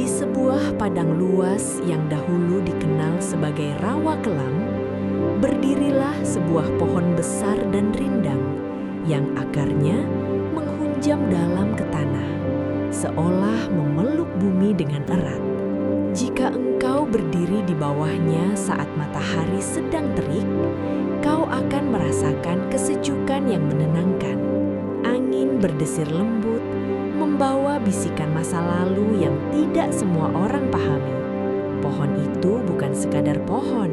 Di sebuah padang luas yang dahulu dikenal sebagai rawa kelam, berdirilah sebuah pohon besar dan rindang yang akarnya menghunjam dalam ke tanah, seolah memeluk bumi dengan erat. Jika engkau berdiri di bawahnya saat matahari sedang terik, kau akan merasakan kesejukan yang menenangkan. Angin berdesir lembut, membawa bisikan masa lalu yang tidak semua orang pahami. Pohon itu bukan sekadar pohon,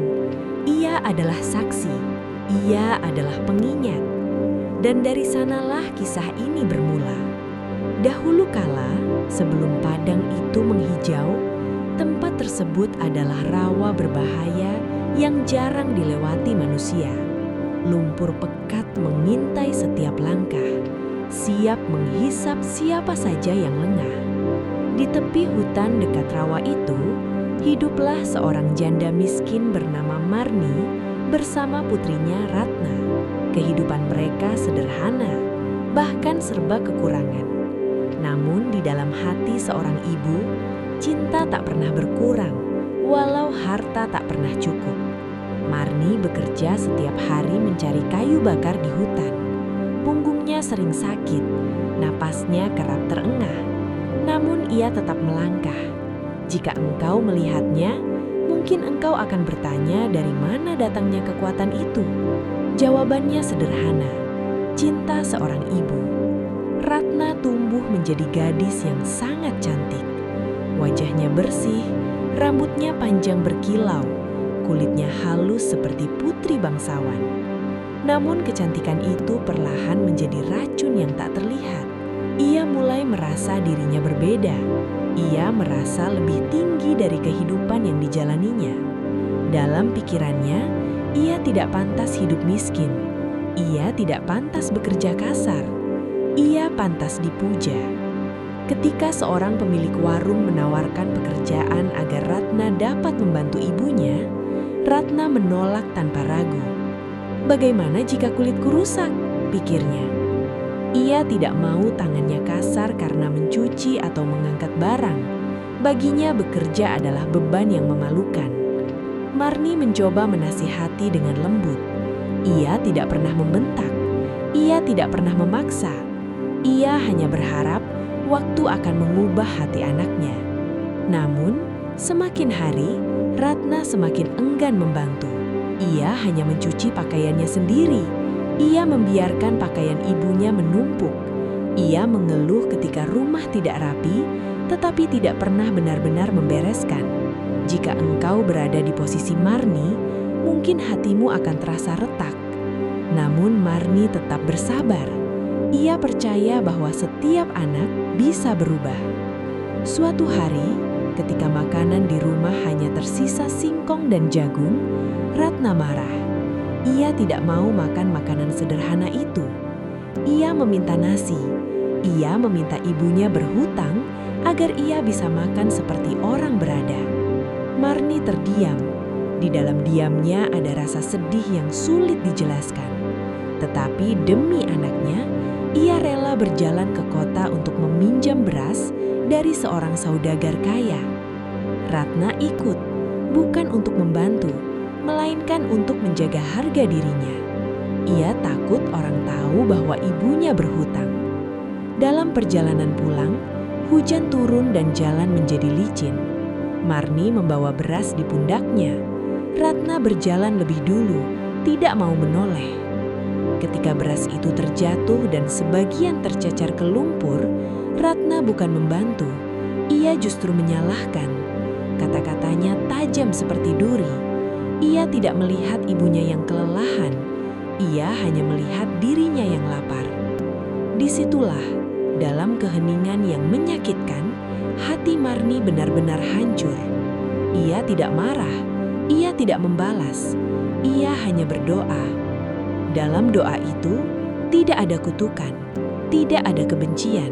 ia adalah saksi, ia adalah pengingat. Dan dari sanalah kisah ini bermula. Dahulu kala, sebelum padang itu menghijau, tempat tersebut adalah rawa berbahaya yang jarang dilewati manusia. Lumpur pekat mengintai setiap langkah, siap menghisap siapa saja yang lengah. Di tepi hutan dekat rawa itu, hiduplah seorang janda miskin bernama Marni bersama putrinya Ratna. Kehidupan mereka sederhana, bahkan serba kekurangan. Namun di dalam hati seorang ibu, cinta tak pernah berkurang, walau harta tak pernah cukup. Marni bekerja setiap hari mencari kayu bakar di hutan. Punggungnya sering sakit, napasnya kerap terengah. Namun ia tetap melangkah. Jika engkau melihatnya, mungkin engkau akan bertanya dari mana datangnya kekuatan itu. Jawabannya sederhana, cinta seorang ibu. Ratna tumbuh menjadi gadis yang sangat cantik. Wajahnya bersih, rambutnya panjang berkilau, kulitnya halus seperti putri bangsawan. Namun kecantikan itu perlahan menjadi racun yang tak terlihat. Ia mulai merasa dirinya berbeda. Ia merasa lebih tinggi dari kehidupan yang dijalaninya. Dalam pikirannya, ia tidak pantas hidup miskin. Ia tidak pantas bekerja kasar. Ia pantas dipuja. Ketika seorang pemilik warung menawarkan pekerjaan agar Ratna dapat membantu ibunya, Ratna menolak tanpa ragu. Bagaimana jika kulitku rusak? Pikirnya. Ia tidak mau tangannya kasar karena mencuci atau mengangkat barang. Baginya bekerja adalah beban yang memalukan. Marni mencoba menasihati dengan lembut. Ia tidak pernah membentak. Ia tidak pernah memaksa. Ia hanya berharap waktu akan mengubah hati anaknya. Namun, semakin hari, Ratna semakin enggan membantu. Ia hanya mencuci pakaiannya sendiri. Ia membiarkan pakaian ibunya menumpuk. Ia mengeluh ketika rumah tidak rapi, tetapi tidak pernah benar-benar membereskan. Jika engkau berada di posisi Marni, mungkin hatimu akan terasa retak. Namun Marni tetap bersabar. Ia percaya bahwa setiap anak bisa berubah. Suatu hari, ketika makanan di rumah hanya tersisa singkong dan jagung, Ratna marah. Ia tidak mau makan makanan sederhana itu. Ia meminta nasi. Ia meminta ibunya berhutang agar ia bisa makan seperti orang berada. Marni terdiam. Di dalam diamnya ada rasa sedih yang sulit dijelaskan. Tetapi demi anaknya, ia rela berjalan ke kota untuk meminjam beras dari seorang saudagar kaya. Ratna ikut, bukan untuk membantu, melainkan untuk menjaga harga dirinya. Ia takut orang tahu bahwa ibunya berhutang. Dalam perjalanan pulang, hujan turun dan jalan menjadi licin. Marni membawa beras di pundaknya. Ratna berjalan lebih dulu, tidak mau menoleh. Ketika beras itu terjatuh dan sebagian tercecer ke lumpur, Ratna bukan membantu. Ia justru menyalahkan. Kata-katanya tajam seperti duri. Ia tidak melihat ibunya yang kelelahan. Ia hanya melihat dirinya yang lapar. Disitulah, dalam keheningan yang menyakitkan, hati Marni benar-benar hancur. Ia tidak marah. Ia tidak membalas. Ia hanya berdoa. Dalam doa itu, tidak ada kutukan, tidak ada kebencian,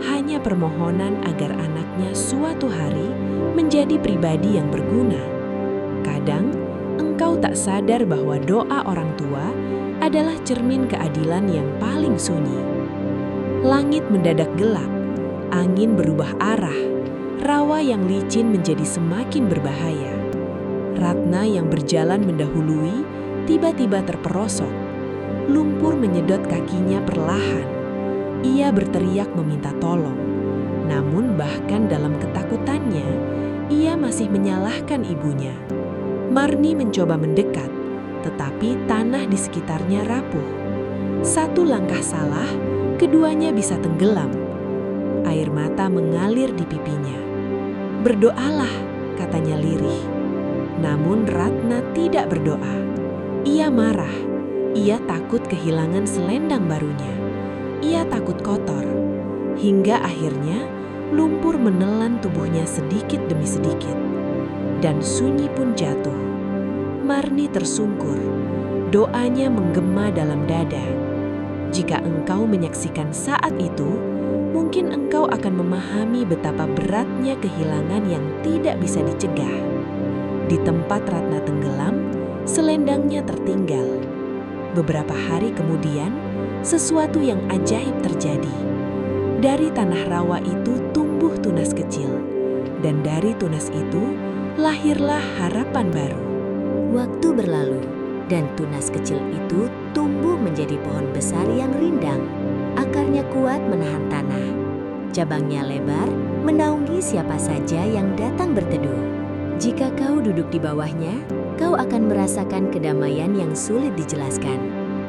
hanya permohonan agar anaknya suatu hari menjadi pribadi yang berguna. Kadang, engkau tak sadar bahwa doa orang tua adalah cermin keadilan yang paling sunyi. Langit mendadak gelap, angin berubah arah, rawa yang licin menjadi semakin berbahaya. Ratna yang berjalan mendahului tiba-tiba terperosok. Lumpur menyedot kakinya perlahan. Ia berteriak meminta tolong. Namun bahkan dalam ketakutannya, ia masih menyalahkan ibunya. Marni mencoba mendekat, tetapi tanah di sekitarnya rapuh. Satu langkah salah, keduanya bisa tenggelam. Air mata mengalir di pipinya. "Berdoalah," katanya lirih. Namun Ratna tidak berdoa. Ia marah. Ia takut kehilangan selendang barunya. Ia takut kotor. Hingga akhirnya lumpur menelan tubuhnya sedikit demi sedikit. Dan sunyi pun jatuh. Marni tersungkur. Doanya menggema dalam dada. Jika engkau menyaksikan saat itu, mungkin engkau akan memahami betapa beratnya kehilangan yang tidak bisa dicegah. Di tempat Ratna tenggelam, selendangnya tertinggal. Beberapa hari kemudian, sesuatu yang ajaib terjadi. Dari tanah rawa itu tumbuh tunas kecil, dan dari tunas itu lahirlah harapan baru. Waktu berlalu, dan tunas kecil itu tumbuh menjadi pohon besar yang rindang. Akarnya kuat menahan tanah. Cabangnya lebar, menaungi siapa saja yang datang berteduh. Jika kau duduk di bawahnya, kau akan merasakan kedamaian yang sulit dijelaskan.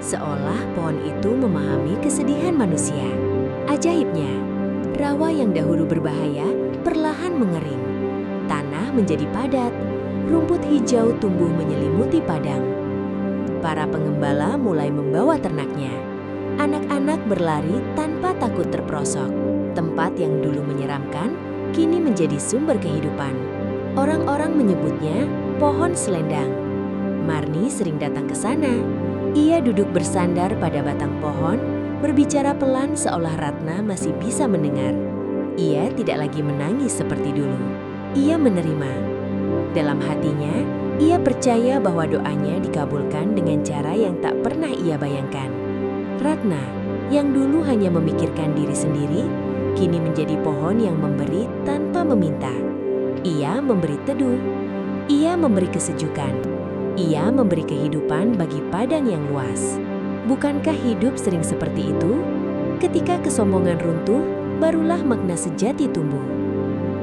Seolah pohon itu memahami kesedihan manusia. Ajaibnya, rawa yang dahulu berbahaya perlahan mengering. Tanah menjadi padat, rumput hijau tumbuh menyelimuti padang. Para pengembala mulai membawa ternaknya. Anak-anak berlari tanpa takut terperosok. Tempat yang dulu menyeramkan, kini menjadi sumber kehidupan. Orang-orang menyebutnya pohon selendang. Marni sering datang ke sana. Ia duduk bersandar pada batang pohon, berbicara pelan seolah Ratna masih bisa mendengar. Ia tidak lagi menangis seperti dulu. Ia menerima. Dalam hatinya, ia percaya bahwa doanya dikabulkan dengan cara yang tak pernah ia bayangkan. Ratna, yang dulu hanya memikirkan diri sendiri, kini menjadi pohon yang memberi tanpa meminta. Ia memberi teduh, ia memberi kesejukan, ia memberi kehidupan bagi padang yang luas. Bukankah hidup sering seperti itu? Ketika kesombongan runtuh, barulah makna sejati tumbuh.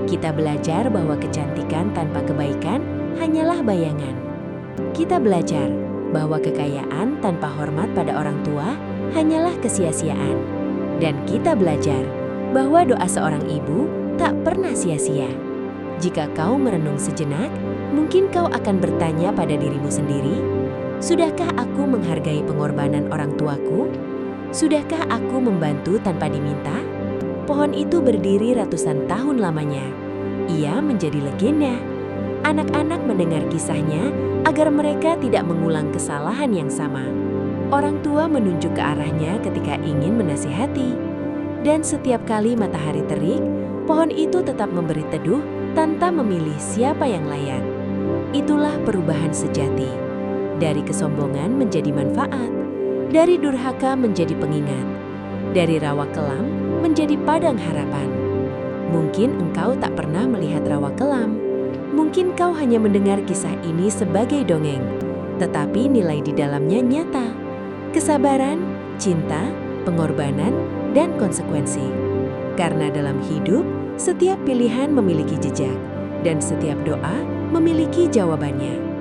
Kita belajar bahwa kecantikan tanpa kebaikan hanyalah bayangan. Kita belajar bahwa kekayaan tanpa hormat pada orang tua hanyalah kesia-siaan. Dan kita belajar bahwa doa seorang ibu tak pernah sia-sia. Jika kau merenung sejenak, mungkin kau akan bertanya pada dirimu sendiri, sudahkah aku menghargai pengorbanan orang tuaku? Sudahkah aku membantu tanpa diminta? Pohon itu berdiri ratusan tahun lamanya. Ia menjadi legenda. Anak-anak mendengar kisahnya agar mereka tidak mengulang kesalahan yang sama. Orang tua menunjuk ke arahnya ketika ingin menasihati. Dan setiap kali matahari terik, pohon itu tetap memberi teduh tanpa memilih siapa yang layak. Itulah perubahan sejati. Dari kesombongan menjadi manfaat. Dari durhaka menjadi pengingat. Dari rawa kelam menjadi padang harapan. Mungkin engkau tak pernah melihat rawa kelam. Mungkin kau hanya mendengar kisah ini sebagai dongeng. Tetapi nilai di dalamnya nyata. Kesabaran, cinta, pengorbanan, dan konsekuensi. Karena dalam hidup, setiap pilihan memiliki jejak, dan setiap doa memiliki jawabannya.